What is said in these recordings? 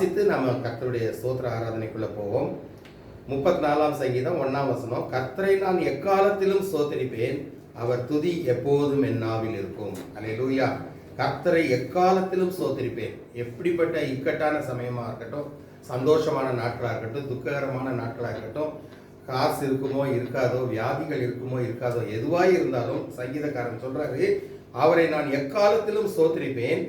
வாசித்து நம்ம கர்த்தருடைய ஸ்தோத்திர ஆராதனைக்குள்ள போவோம். 34ஆம் சங்கீதம் 1ஆம் வசனம். கர்த்தரை நான் எக்காலத்திலும் ஸ்தோத்திரிப்பேன், அவர் துதி எப்போதும் என் நாவில் இருக்கும். அல்லேலூயா. கர்த்தரை எக்காலத்திலும் ஸ்தோத்திரிப்பேன். எப்படிப்பட்ட இக்கட்டான சமயமாக இருக்கட்டும், சந்தோஷமான நாட்களாக இருக்கட்டும், துக்ககரமான நாட்களாக இருக்கட்டும், காசு இருக்குமோ இருக்காதோ, வியாதிகள் இருக்குமோ இருக்காதோ, எதுவாக இருந்தாலும் சங்கீதக்காரன் சொல்றாரு, அவரை நான் எக்காலத்திலும் ஸ்தோத்திரிப்பேன்,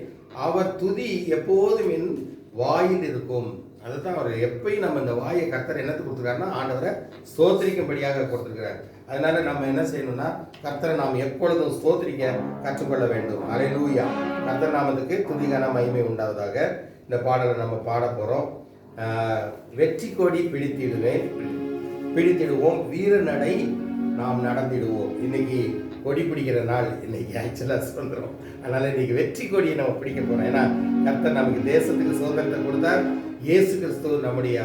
அவர் துதி எப்போதும் என் வாயில் இருக்கும். அதுதான் அவர் எப்பயும் நம்ம இந்த வாயை கர்த்தர் என்னத்துக்கு கொடுத்துருக்காருன்னா ஆண்டவரை ஸ்தோத்திரிக்கும்படியாக கொடுத்துருக்கிறார். அதனால நம்ம என்ன செய்யணும்னா கர்த்தரை நாம் எப்பொழுதும் ஸ்தோத்திரிக்க கற்றுக்கொள்ள வேண்டும். அல்லேலூயா. கர்த்தர் நாமத்துக்கு துதிகான மகிமை உண்டாவதாக. இந்த பாடலை நம்ம பாட போகிறோம். வெற்றி கொடி பிடித்திடுவோம், வீர நடை நாம் நடந்திடுவோம். இன்னைக்கு கொடி பிடிக்கிற நாள், இன்னைக்கு ஆக்சுவலாக சொல்கிறோம். அதனால் இன்னைக்கு வெற்றி கொடியை நம்ம பிடிக்க போகிறோம். ஏன்னா கர்த்தர் நமக்கு தேசத்துக்கு சுதந்திரத்தை கொடுத்தார், இயேசு கிறிஸ்து நம்முடைய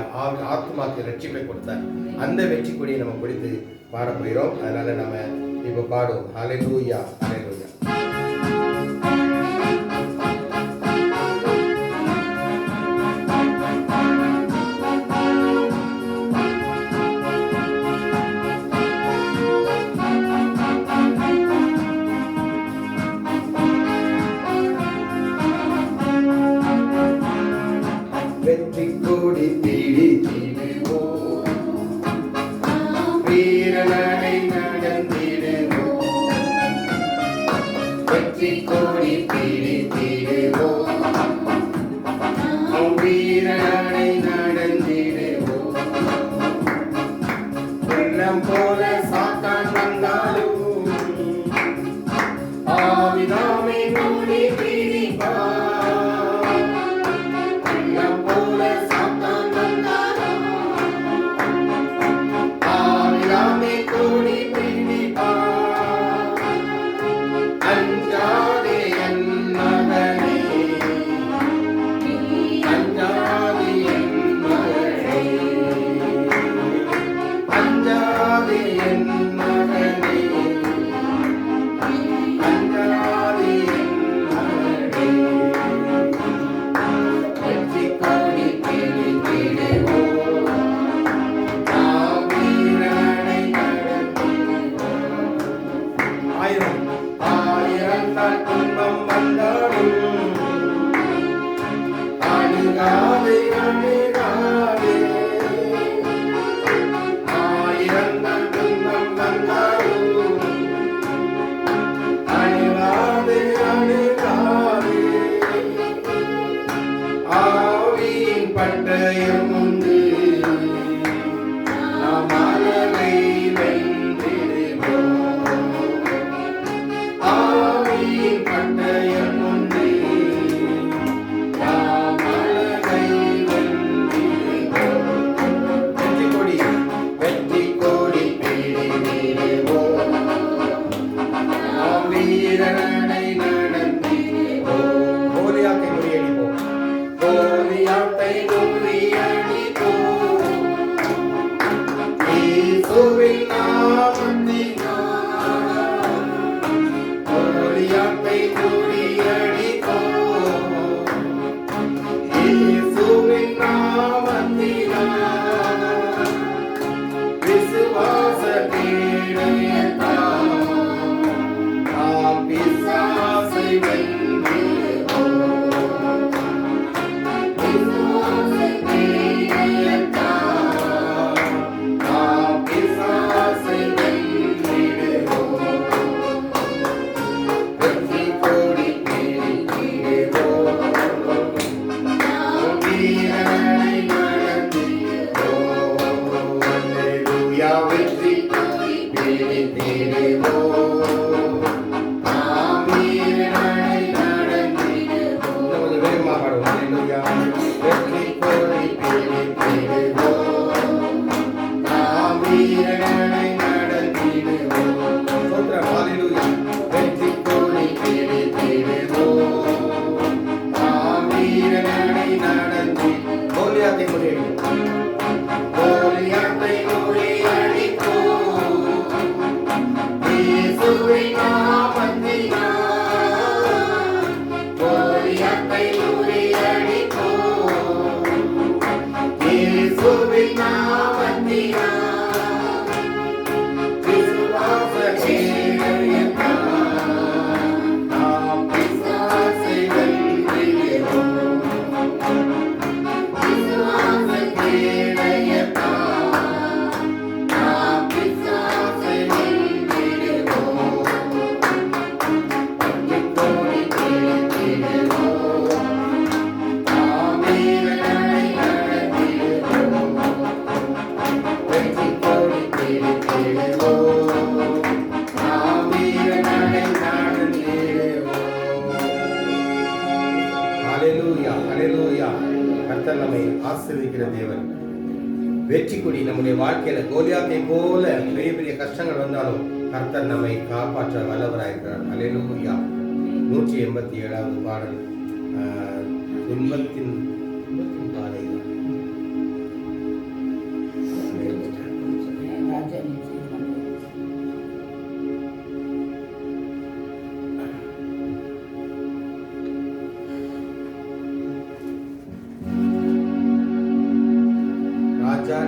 ஆத்மாக்கு ரட்சிப்பை கொடுத்தார். அந்த வெற்றி கொடியை நம்ம பிடித்து பாட போகிறோம். அதனால நம்ம இப்போ பாடுவோம். ஹல்லேலூயா, ஹல்லேலூயா. வெற்றி கொடி பிடித்திடுவோம், வீரநடை நடந்திடுவோம். வெற்றி கொடி பிடித்திடுவோம், வீரநடை நடந்திடுவோம். வெள்ளம் போல சாத்தான் வந்தாலும் ஆவிதாமே கொடி பிடிப்பார். கர்த்தர் நம்மை ஆசீர்வதிக்கிற தேவன். வெற்றி கொடி நம்முடைய வாழ்க்கையில கோலியாத்தை போல பெரிய பெரிய கஷ்டங்கள் வந்தாலும் கர்த்தர் நம்மை காப்பாற்ற வல்லவராயிருக்கிறார். அல்லேலூயா. 187வது பாடல் துன்பத்தின் பாதை.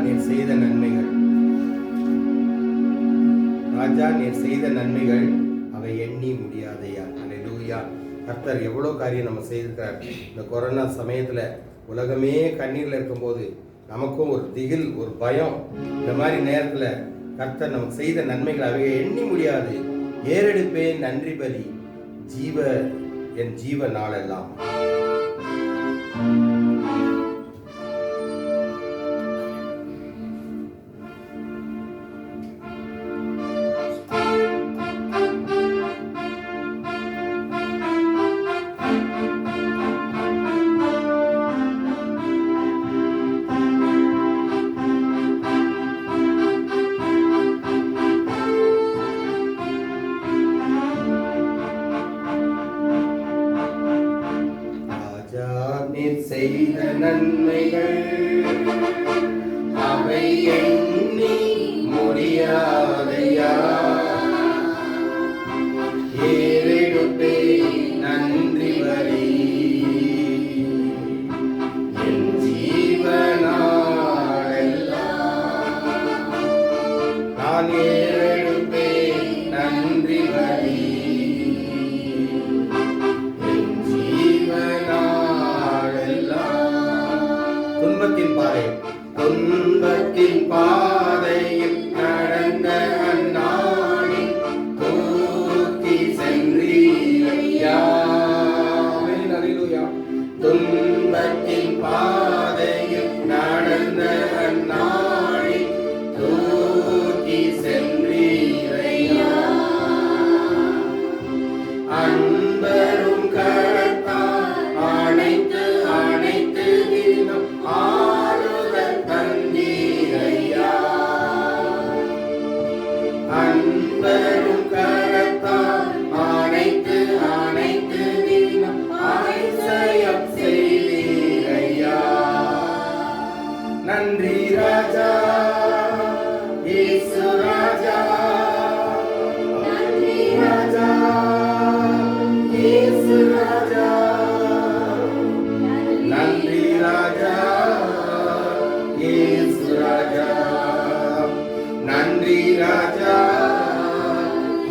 நீர் செய்த நன்மைகள், ராஜா நீர் செய்த நன்மைகள் அவை எண்ணி முடியாதையா. அல்லேலூயா. கர்த்தர் எவ்வளோ காரியம் நம்ம செய்திருக்கிறார். இந்த கொரோனா சமயத்தில் உலகமே கண்ணீரில் இருக்கும்போது நமக்கும் ஒரு திகில், ஒரு பயம், இந்த மாதிரி நேரத்தில் கர்த்தர் நமக்கு செய்த நன்மைகள் அவை எண்ணி முடியாது. ஏறெடுப்பேன் நன்றி பலி என் ஜீவ நாளெல்லாம். செய்த நன்மைகள் அவை எண்ணி முடியாதையா. ஏறெடுப்பே நன்றி பலி என் ஜீவனாலெல்லாம். நான் ஏறெடுப்பே நன்றி பலி துன்பத்தின் பாதையில் நடந்த அந்நாளில் தூக்கி சென்றீரையா. துன்பத்தின் பாதையில் நடந்த அந்நாளில் தூக்கி சென்றீரையா. அன்பரும் கரத்தால் அணைத்து அணைத்து தினம் அன்பரும் கரத்தால் அணைத்து அணைத்து தினம் அதிசயம் செய்தீரையா. நன்றி ராஜா இயேசு ராஜா. நன்றி ராஜா இயேசு ராஜா. நன்றி ராஜா இயேசு ராஜா. நன்றி ராஜா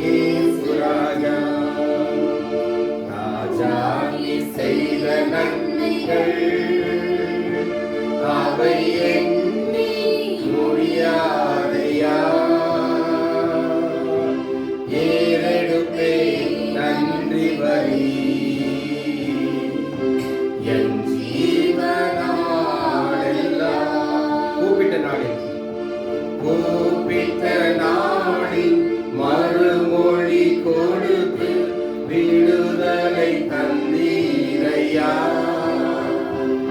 இயேசு ராஜா. ராஜா நீ செய்த நன்மைகள் அவை எண்ணி முடியாதையா. ஏறெடுப்பே நன்றி பலி என் ஜீவனாலெல்லாம். கூப்பிட்ட நாளில் மறுமொழி கொடுத்து விடுதலை தந்தீரையா.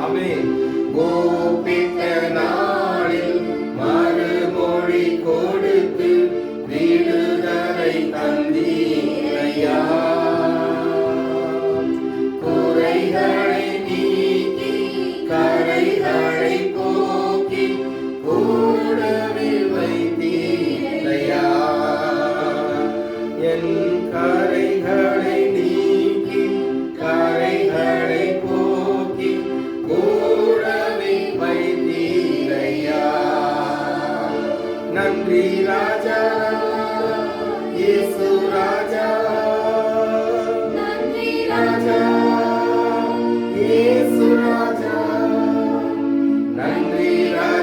ஆமென். கூப்பிட்ட நாளில் மறுமொழி கொடுத்து விடுதலை தந்தீரையா. குறைகளை நீக்கி கரைகளை போக்கி கூடவே வைத்தீரையா. என் கரைகளை நீக்கி கரைகளை போக்கி கூடவே வைத்தீரையா. நன்றி ராஜா இயேசு ராஜா. நன்றி ராஜா இயேசு ராஜா. நன்றி ராஜா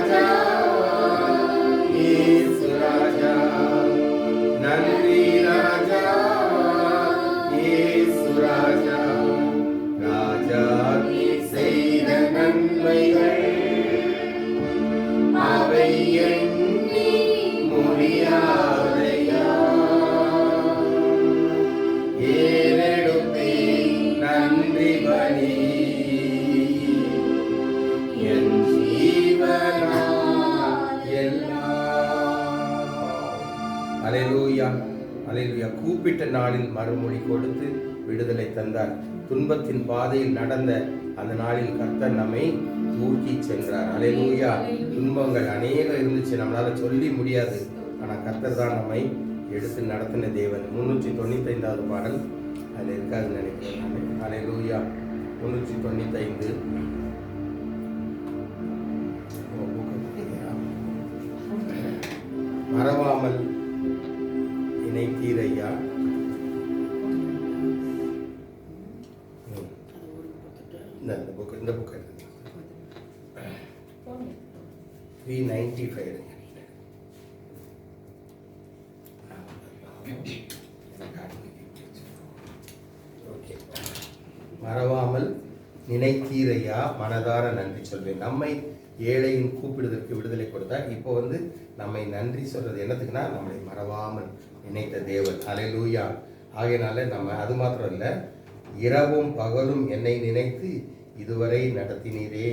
அல்லேலூயா, அல்லேலூயா. கூப்பிட்ட நாளில் மறுமொழி கொடுத்து விடுதலை தந்தார். துன்பத்தின் பாதையில் நடந்த அந்த நாளில் கர்த்தர் நம்மை தூக்கி சென்றார். அல்லேலூயா. துன்பங்கள் அநேகம் இருந்துச்சு, நம்மளால சொல்லி முடியாது. ஆனால் கர்த்தர் தான் நம்மை எடுத்து நடத்தின தேவன். 395வது பாடல் அதில் இருக்காதுன்னு நினைக்கிறேன். அல்லேலூயா. 395. மறவாமல் இணைத்தீரையா. இந்த புக் 395. ஓகே. மறவாமல் நினைத்தீரையா, மனதார நன்றி சொல்வேன். நம்மை ஏழையின் கூப்பிடுவதற்கு விடுதலை கொடுத்தார். இப்போ நம்மை நன்றி சொல்றது என்னத்துக்குன்னா, நம்மளை மறவாமல் நினைத்த தேவன். அல்லேலூயா. ஆகையினால நம்ம அது மாத்திரம் இல்லை, இரவும் பகலும் என்னை நினைத்து இதுவரை நடத்தினீரே,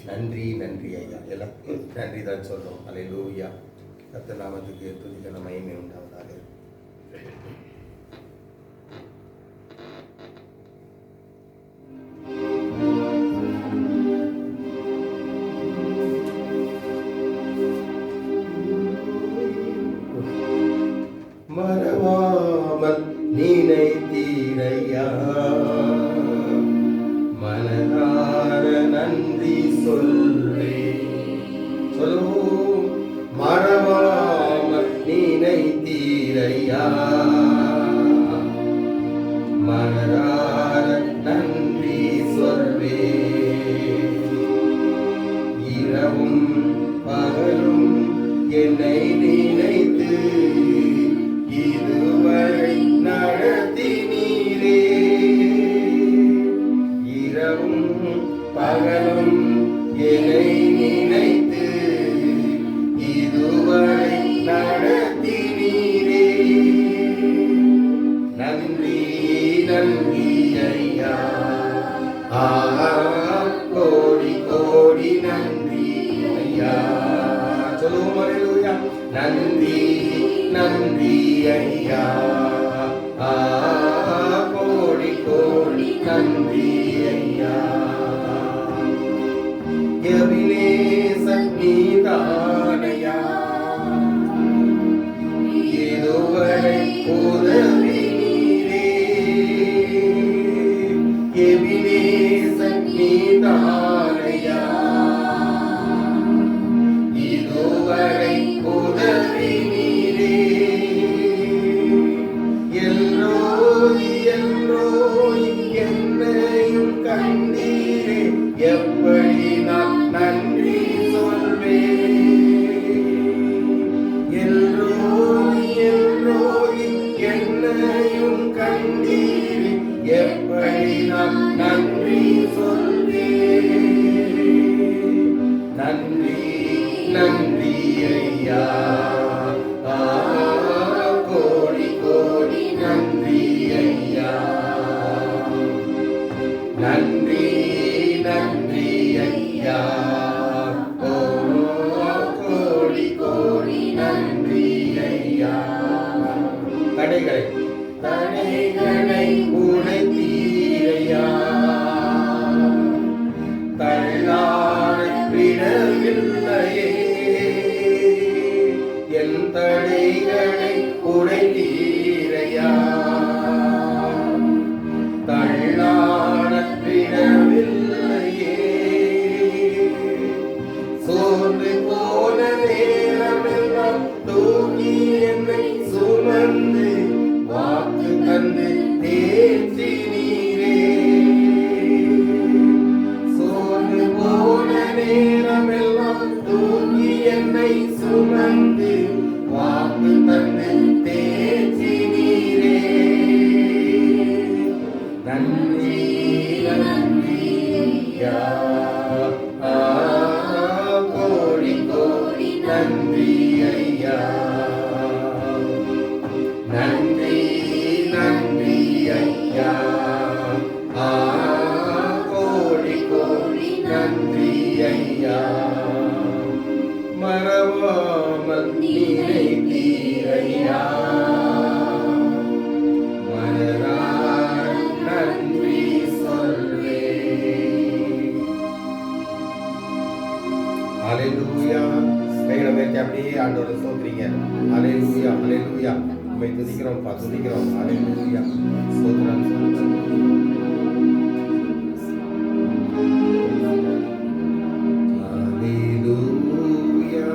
நன்றி நன்றி ஐயா. எல்லாம் நன்றி தான் சொல்றோம். அல்லேலூயா. கர்த்தர் நாமத்துக்கு துதிக்க மகிமை உண்டாவதாக. மறவாமல் நினைத்தீரையா, மனதார நன்றி சொல்லுவோம். மறவாமல் நினைத்தீரையா, மனதார நன்றி சொல்வேன். இரவும் பகலும் என்னை நினைத்து இதுவரை நடத்தினீரே, இரவும் பகலும் என்னை நினைத்து இதுவரை நடத்தினீரே, நன்றி நன்றி ஐயா. கோடி கோடி நன்றி ஐயா. சொல்லுவோம். அல்லேலூயா. நன்றி நன்றி ஐயா. கோடி கோடி நன்றி ஐயா. எபினேசர் நீதானையா, இதுவரை உதவினீரே, எபினேசர் நீதானையா, இதுவரை உதவினீரே. எல்லோய் எல்லோய் என்னையும் கண்டீரே, எப்படி நான் நன்றி சொல்வேன். எல்லோய் எல்லோய் என்னையும் கண்டீரே, எப்படி நான் நன்றி சொல்வேன். நன்றி நன்றி ஐயா. கோடி கோடி நன்றி ஐயா. நன்றி நன்றி ஐயா. கோடி கோடி நன்றி ஐயா. தடைகளை தடைகளை உடைத்தீரையா, தள்ளாட விடவில்லையே, என் தடைகளை உடைத்தீரையா, தள்ளாட விடவில்லையே. சோர்ந்து போன நேரமெல்லாம் தூக்கி என்னை சுமந்து வாக்கு தந்து தேற்றினீரே. சோர்ந்து போன நேரமெல்லாம் தூக்கி என்னை சுமந்து வாக்கு தந்து தேற்றினீரே. நன்றி நன்றி ஐயா. கோடி கோடி நன்றி ஐயா. நன்றி நன்றி ஐயா. கோடி கோடி நன்றி ஐயா. மறவாமல் நினைத்தீரையா, ஹalleluya. கைகளை உயர்த்தி அப்படியே ஆண்டவரை ஸ்தோத்திரிங்க. ஹalleluya ஹalleluya. உம்மை துதிக்கிறோம் துதிக்கிறோம். ஹalleluya. ஸ்தோத்திரம் ஸ்தோத்திரம். ஹalleluya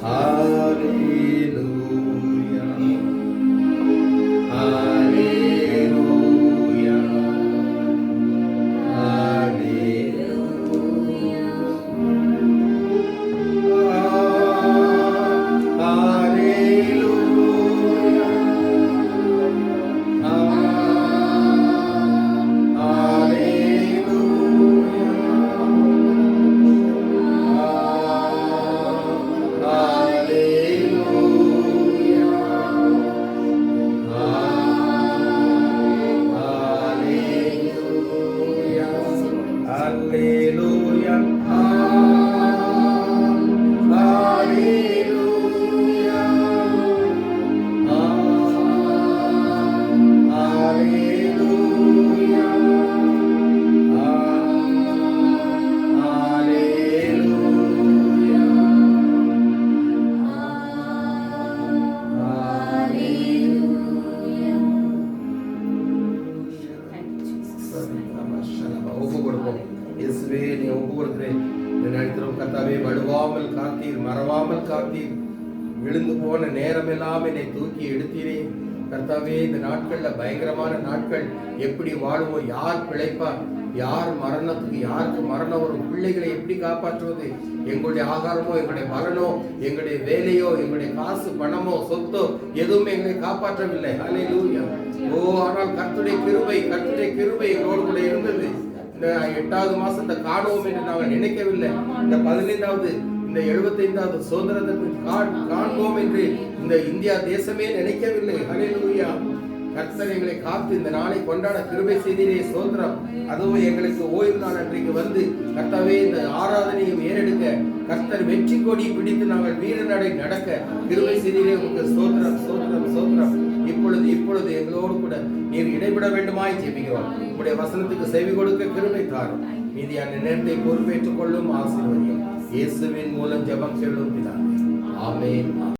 ஹalleluya ஹalleluya வடுவாமல் காத்தீர், மறவாமல் காத்தீர். விழுந்து போன நேரமெல்லாம் என்னை தூக்கி எடுத்தீரே கர்த்தாவே. இந்த நாட்கள்ல பயங்கரமான நாட்கள். எப்படி வாழ்வோம்? யார் பிழைப்பார்? யார் மரணத்துக்கு யாருக்கு மரணம் வரும்? பிள்ளைகளை எப்படி காப்பாற்றுவது? எங்களுடைய ஆகாரமோ, எங்களுடைய பலனோ, எங்களுடைய வேலையோ, எங்களுடைய காசு பணமோ சொத்தோ எதுவுமே எங்களை காப்பாற்றவில்லை. ஹல்லேலூயா. ஓ, ஆனால் கர்த்தருடைய கிருபை எங்களோடு கூட இருந்தது. இந்த 8வது மாசத்தை காணுவோம் என்று நாங்கள் நினைக்கவில்லை. இந்த 15வது இந்த 75வது சுதந்திரத்தை காண்போம் என்று இந்த இந்தியா தேசமே நினைக்கவில்லை. ஹல்லேலூயா. கர்த்தர் எங்களை காத்து இந்த நாளை கொண்டாட கிருபை செய்தீரே, ஸ்தோத்திரம். அதுவும் எங்களுக்கு ஓய்வு நாள் அன்றைக்கு வந்து கர்த்தாவே இந்த ஆராதனையும் ஏறெடுக்க கர்த்தர் வெற்றி கொடி பிடித்து நாங்கள் வீர நடை நடக்க கிருபை செய்தீரே, உங்களுக்கு ஸ்தோத்திரம் ஸ்தோத்திரம் ஸ்தோத்திரம். இப்பொழுது எங்களோடு கூட நீர் இடைபெட வேண்டுமாய் ஜெபிக்கிறோம். உங்களுடைய வசனத்துக்கு செவி கொடுக்க கிருபை தாரும். மீதியான நேரத்தை பொறுப்பேற்றுக் கொள்ளும், ஆசீர்வதியும். இயேசுவின் மூலம் ஜெபம் கேளும் பிதாவே. ஆமென்.